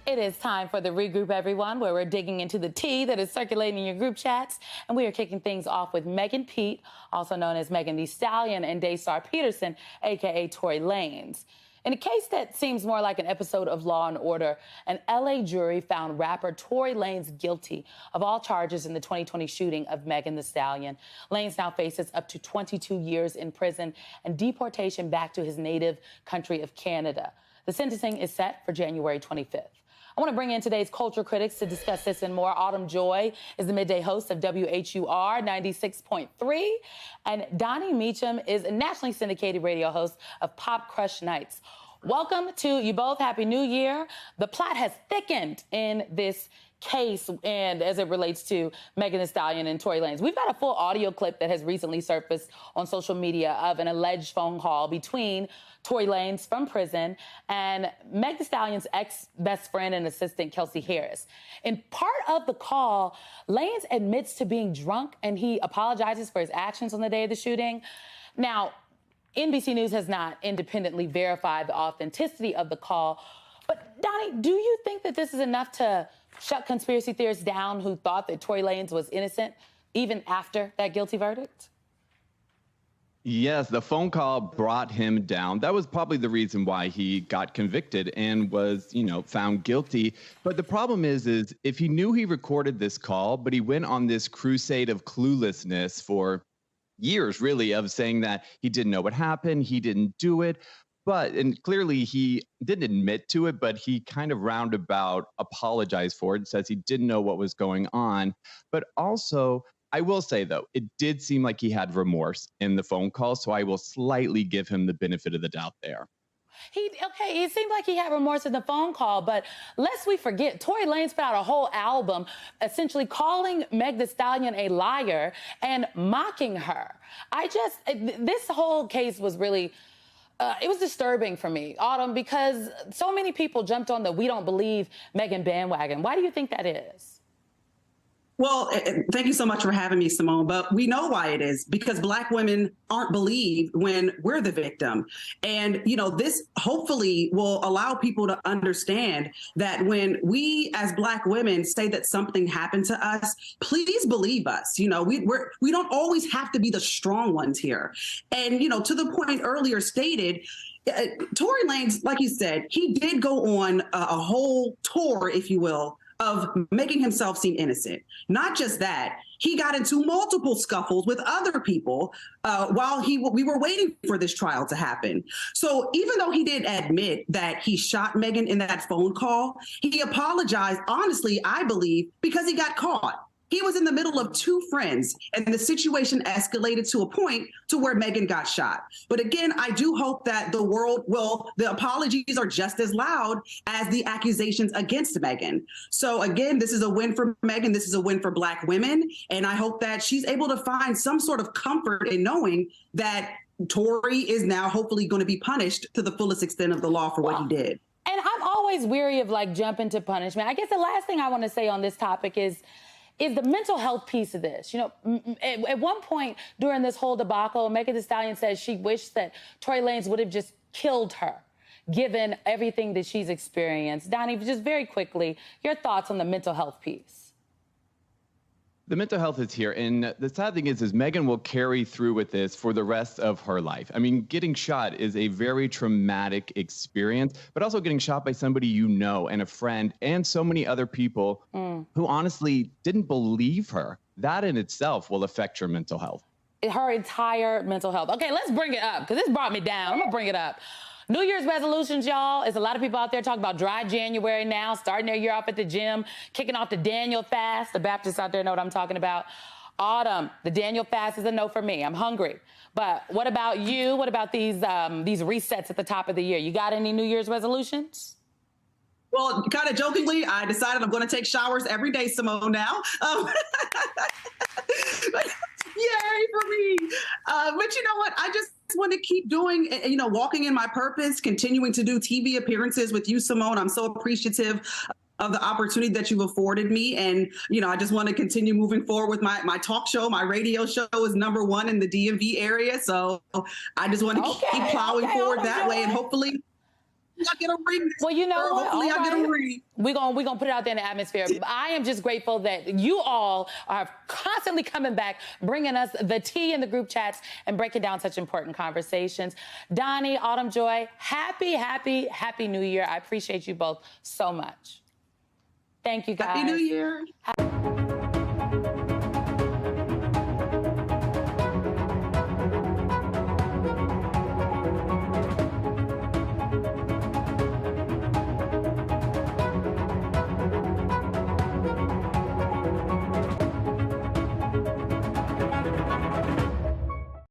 It is time for the regroup, everyone, where we're digging into the tea that is circulating in your group chats. And we are kicking things off with Megan Pete, also known as Megan Thee Stallion, and Daystar Peterson, a.k.a. Tory Lanez. In a case that seems more like an episode of Law and Order, an L.A. jury found rapper Tory Lanez guilty of all charges in the 2020 shooting of Megan Thee Stallion. Lanez now faces up to 22 years in prison and deportation back to his native country of Canada. The sentencing is set for January 25th. I want to bring in today's culture critics to discuss this and more. Autumn Joy is the midday host of WHUR 96.3. And Donnie Meacham is a nationally syndicated radio host of Pop Crush Nights. Welcome to you both. Happy New Year. The plot has thickened in this case and as it relates to Megan Thee Stallion and Tory Lanez. We've got a full audio clip that has recently surfaced on social media of an alleged phone call between Tory Lanez from prison and Meg Thee Stallion's ex-best friend and assistant, Kelsey Harris. In part of the call, Lanez admits to being drunk and he apologizes for his actions on the day of the shooting. Now, NBC News has not independently verified the authenticity of the call. But Donnie, do you think that this is enough to shut conspiracy theorists down who thought that Tory Lanez was innocent even after that guilty verdict? Yes, the phone call brought him down. That was probably the reason why he got convicted and was, found guilty. But the problem is if he knew he recorded this call, but he went on this crusade of cluelessness for years, really, of saying that he didn't know what happened, he didn't do it. And clearly he didn't admit to it, but he kind of roundabout apologized for it and says he didn't know what was going on. But also, I will say, though, it did seem like he had remorse in the phone call, so I will slightly give him the benefit of the doubt there. It seemed like he had remorse in the phone call, but lest we forget, Tory Lanez put out a whole album essentially calling Meg Thee Stallion a liar and mocking her. This whole case was really... it was disturbing for me, Autumn, because so many people jumped on the "we don't believe Megan" bandwagon. Why do you think that is? Well, thank you so much for having me, Simone. But we know why it is, because Black women aren't believed when we're the victim. And, this hopefully will allow people to understand that when we as Black women say that something happened to us, please believe us. We don't always have to be the strong ones here. And, to the point earlier stated, Tory Lanez, like you said, he did go on a whole tour, if you will, of making himself seem innocent. Not just that, he got into multiple scuffles with other people while we were waiting for this trial to happen. So even though he did admit that he shot Megan in that phone call, he apologized, honestly, I believe, because he got caught. He was in the middle of two friends, and the situation escalated to a point to where Megan got shot. But again, I do hope that the apologies are just as loud as the accusations against Megan. So again, this is a win for Megan. This is a win for Black women. And I hope that she's able to find some sort of comfort in knowing that Tory is now hopefully going to be punished to the fullest extent of the law for what he did. And I'm always weary of jumping to punishment. I guess the last thing I want to say on this topic is the mental health piece of this. At one point during this whole debacle, Megan Thee Stallion says she wished that Tory Lanez would have just killed her, given everything that she's experienced. Donnie, just very quickly, your thoughts on the mental health piece. The mental health is here. And the sad thing is Megan will carry through with this for the rest of her life. I mean, getting shot is a very traumatic experience, but also getting shot by somebody and a friend and so many other people who honestly didn't believe her. That in itself will affect your mental health. Her entire mental health. Okay, let's bring it up, because this brought me down. I'm going to bring it up. New Year's resolutions, y'all. There's a lot of people out there talking about dry January now, starting their year off at the gym, kicking off the Daniel fast. The Baptists out there know what I'm talking about. Autumn, the Daniel fast is a no for me. I'm hungry. But what about you? What about these resets at the top of the year? You got any New Year's resolutions? Well, kind of jokingly, I decided I'm going to take showers every day, Simone, now. Yay for me. But you know what? I just want to keep doing, walking in my purpose, continuing to do TV appearances with you, Simone. I'm so appreciative of the opportunity that you've afforded me. And, I just want to continue moving forward with my talk show. My radio show is #1 in the DMV area. So I just want to keep plowing forward that way. And hopefully I get a ring. Well, you know what? Hopefully I get a ring. We're gonna put it out there in the atmosphere. I am just grateful that you all are constantly coming back, bringing us the tea in the group chats and breaking down such important conversations. Donnie, Autumn Joy, happy New Year. I appreciate you both so much. Thank you, guys. Happy New Year.